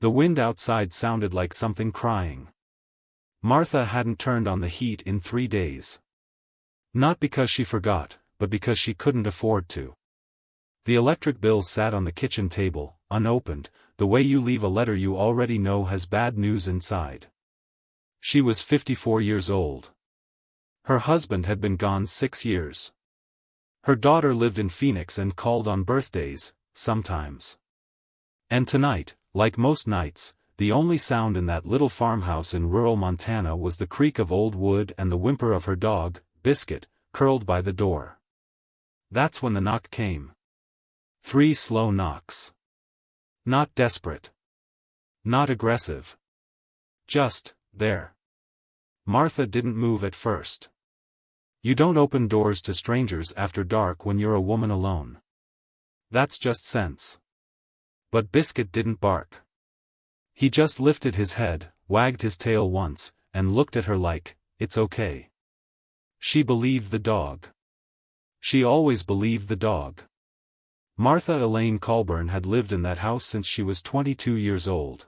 The wind outside sounded like something crying. Martha hadn't turned on the heat in 3 days. Not because she forgot, but because she couldn't afford to. The electric bill sat on the kitchen table, unopened, the way you leave a letter you already know has bad news inside. She was 54 years old. Her husband had been gone 6 years. Her daughter lived in Phoenix and called on birthdays, sometimes. And tonight, like most nights, the only sound in that little farmhouse in rural Montana was the creak of old wood and the whimper of her dog, Biscuit, curled by the door. That's when the knock came. 3 slow knocks. Not desperate. Not aggressive. Just, there. Martha didn't move at first. You don't open doors to strangers after dark when you're a woman alone. That's just sense. But Biscuit didn't bark. He just lifted his head, wagged his tail once, and looked at her like, it's okay. She believed the dog. She always believed the dog. Martha Elaine Colburn had lived in that house since she was 22 years old.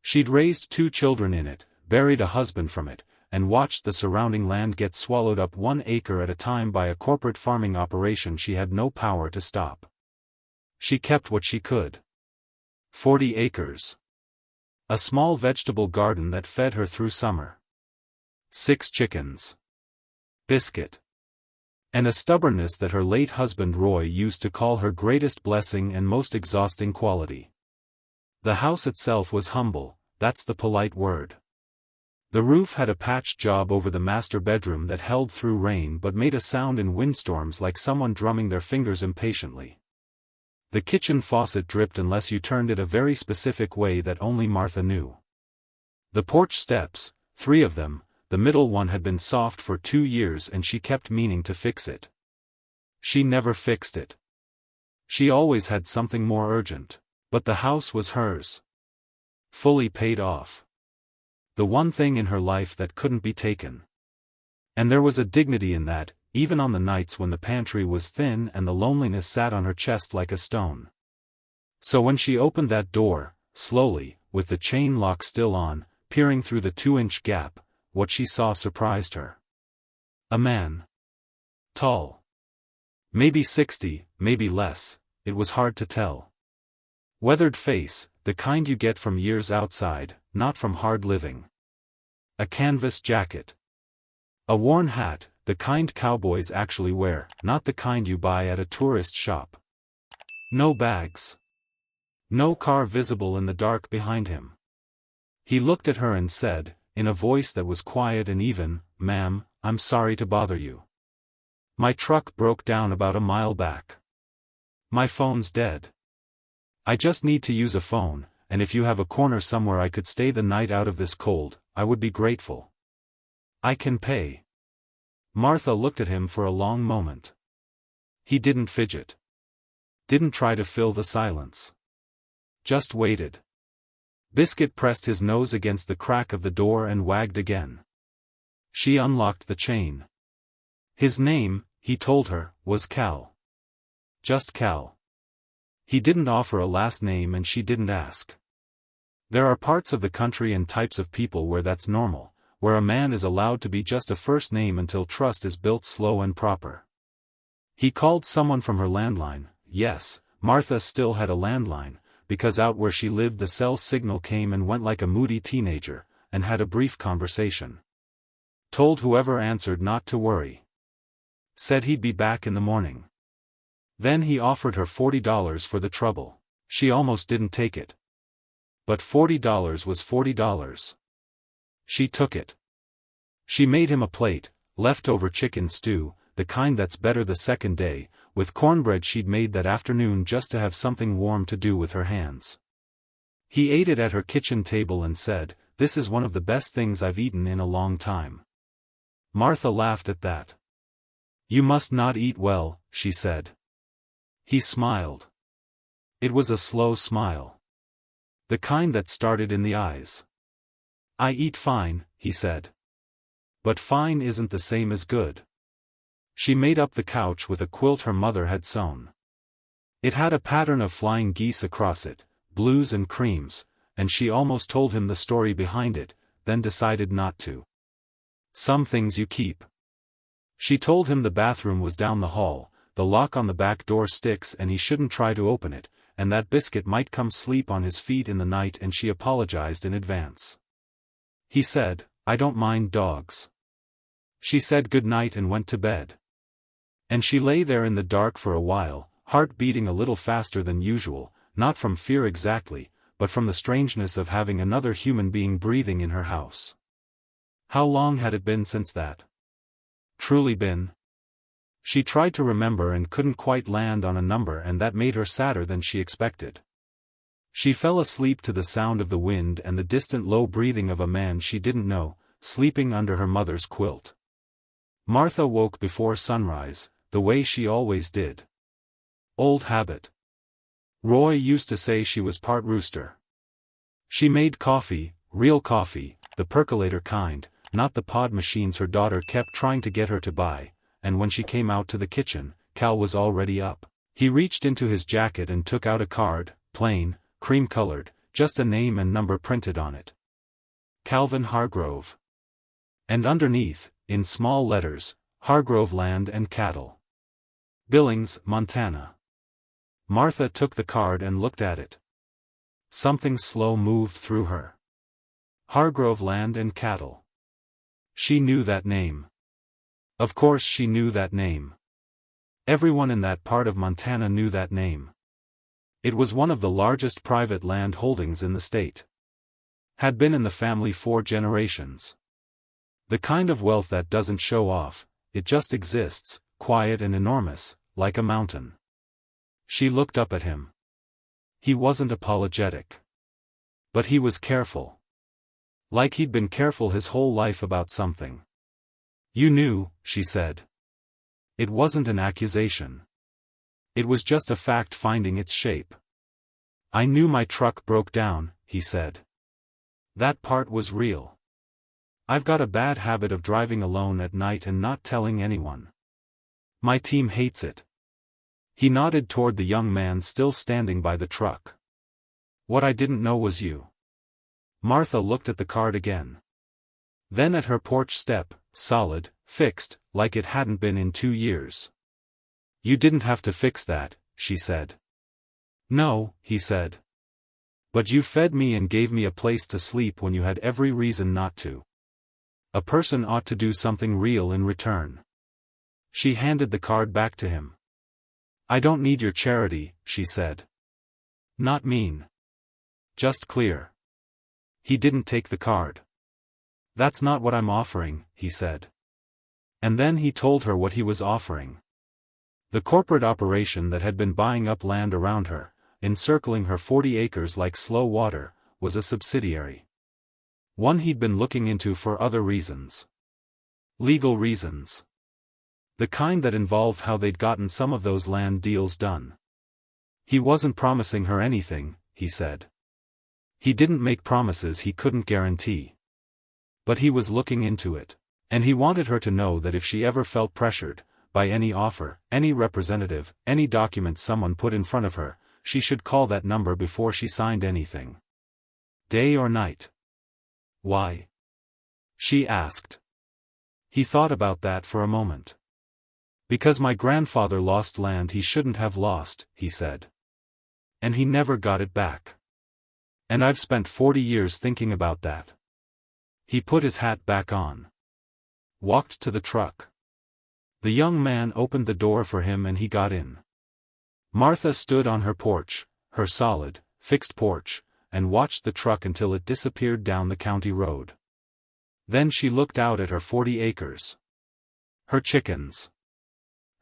She'd raised 2 children in it, buried a husband from it, and watched the surrounding land get swallowed up 1 acre at a time by a corporate farming operation she had no power to stop. She kept what she could. 40 acres. A small vegetable garden that fed her through summer. 6 chickens. Biscuit. And a stubbornness that her late husband Roy used to call her greatest blessing and most exhausting quality. The house itself was humble, that's the polite word. The roof had a patch job over the master bedroom that held through rain but made a sound in windstorms like someone drumming their fingers impatiently. The kitchen faucet dripped unless you turned it a very specific way that only Martha knew. The porch steps, 3 of them, the middle one had been soft for 2 years and she kept meaning to fix it. She never fixed it. She always had something more urgent. But the house was hers. Fully paid off. The one thing in her life that couldn't be taken. And there was a dignity in that, even on the nights when the pantry was thin and the loneliness sat on her chest like a stone. So when she opened that door, slowly, with the chain lock still on, peering through the 2-inch gap, what she saw surprised her. A man. Tall. Maybe 60, maybe less, it was hard to tell. Weathered face, the kind you get from years outside, not from hard living. A canvas jacket. A worn hat, the kind cowboys actually wear, not the kind you buy at a tourist shop. No bags. No car visible in the dark behind him. He looked at her and said, in a voice that was quiet and even, "Ma'am, I'm sorry to bother you. My truck broke down about a mile back. My phone's dead. I just need to use a phone, and if you have a corner somewhere I could stay the night out of this cold, I would be grateful. I can pay." Martha looked at him for a long moment. He didn't fidget. Didn't try to fill the silence. Just waited. Biscuit pressed his nose against the crack of the door and wagged again. She unlocked the chain. His name, he told her, was Cal. Just Cal. He didn't offer a last name and she didn't ask. There are parts of the country and types of people where that's normal, where a man is allowed to be just a first name until trust is built slow and proper. He called someone from her landline. Yes, Martha still had a landline, because out where she lived the cell signal came and went like a moody teenager, and had a brief conversation. Told whoever answered not to worry. Said he'd be back in the morning. Then he offered her $40 for the trouble. She almost didn't take it. But $40 was $40. She took it. She made him a plate, leftover chicken stew, the kind that's better the second day, with cornbread she'd made that afternoon just to have something warm to do with her hands. He ate it at her kitchen table and said, "This is one of the best things I've eaten in a long time." Martha laughed at that. "You must not eat well," she said. He smiled. It was a slow smile. The kind that started in the eyes. "I eat fine," he said. "But fine isn't the same as good." She made up the couch with a quilt her mother had sewn. It had a pattern of flying geese across it, blues and creams, and she almost told him the story behind it, then decided not to. Some things you keep. She told him the bathroom was down the hall, the lock on the back door sticks and he shouldn't try to open it, and that Biscuit might come sleep on his feet in the night, and she apologized in advance. He said, "I don't mind dogs." She said good night and went to bed. And she lay there in the dark for a while, heart beating a little faster than usual, not from fear exactly, but from the strangeness of having another human being breathing in her house. How long had it been since that? Truly been? She tried to remember and couldn't quite land on a number, and that made her sadder than she expected. She fell asleep to the sound of the wind and the distant low breathing of a man she didn't know, sleeping under her mother's quilt. Martha woke before sunrise, the way she always did. Old habit. Roy used to say she was part rooster. She made coffee, real coffee, the percolator kind, not the pod machines her daughter kept trying to get her to buy, and when she came out to the kitchen, Cal was already up. He reached into his jacket and took out a card, plain, cream-colored, just a name and number printed on it. Calvin Hargrove. And underneath, in small letters, Hargrove Land and Cattle. Billings, Montana. Martha took the card and looked at it. Something slow moved through her. Hargrove Land and Cattle. She knew that name. Of course she knew that name. Everyone in that part of Montana knew that name. It was one of the largest private land holdings in the state. Had been in the family 4 generations. The kind of wealth that doesn't show off, it just exists, quiet and enormous, like a mountain. She looked up at him. He wasn't apologetic. But he was careful. Like he'd been careful his whole life about something. "You knew," she said. It wasn't an accusation. It was just a fact finding its shape. "I knew my truck broke down," he said. That part was real. "I've got a bad habit of driving alone at night and not telling anyone. My team hates it." He nodded toward the young man still standing by the truck. "What I didn't know was you." Martha looked at the card again. Then at her porch step, solid, fixed, like it hadn't been in 2 years. "You didn't have to fix that," she said. "No," he said. "But you fed me and gave me a place to sleep when you had every reason not to. A person ought to do something real in return." She handed the card back to him. "I don't need your charity," she said. "Not mean. Just clear." He didn't take the card. "That's not what I'm offering," he said. And then he told her what he was offering. The corporate operation that had been buying up land around her, encircling her 40 acres like slow water, was a subsidiary. One he'd been looking into for other reasons. Legal reasons. The kind that involved how they'd gotten some of those land deals done. He wasn't promising her anything, he said. He didn't make promises he couldn't guarantee. But he was looking into it. And he wanted her to know that if she ever felt pressured, by any offer, any representative, any document someone put in front of her, she should call that number before she signed anything. Day or night? Why? She asked. He thought about that for a moment. Because my grandfather lost land he shouldn't have lost, he said. And he never got it back. And I've spent 40 years thinking about that. He put his hat back on. Walked to the truck. The young man opened the door for him and he got in. Martha stood on her porch, her solid, fixed porch, and watched the truck until it disappeared down the county road. Then she looked out at her 40 acres. Her chickens.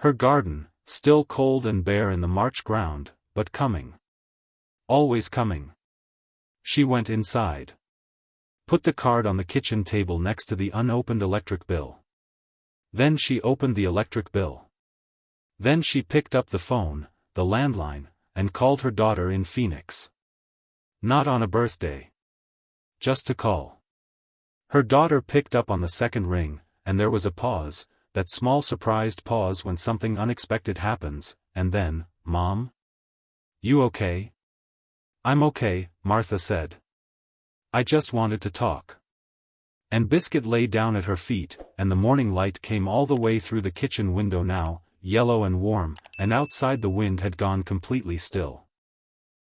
Her garden, still cold and bare in the March ground, but coming. Always coming. She went inside. Put the card on the kitchen table next to the unopened electric bill. Then she opened the electric bill. Then she picked up the phone, the landline, and called her daughter in Phoenix. Not on a birthday. Just to call. Her daughter picked up on the second ring, and there was a pause, that small surprised pause when something unexpected happens, and then, "Mom? You okay?" "I'm okay," Martha said. I just wanted to talk. And Biscuit lay down at her feet, and the morning light came all the way through the kitchen window now, yellow and warm, and outside the wind had gone completely still.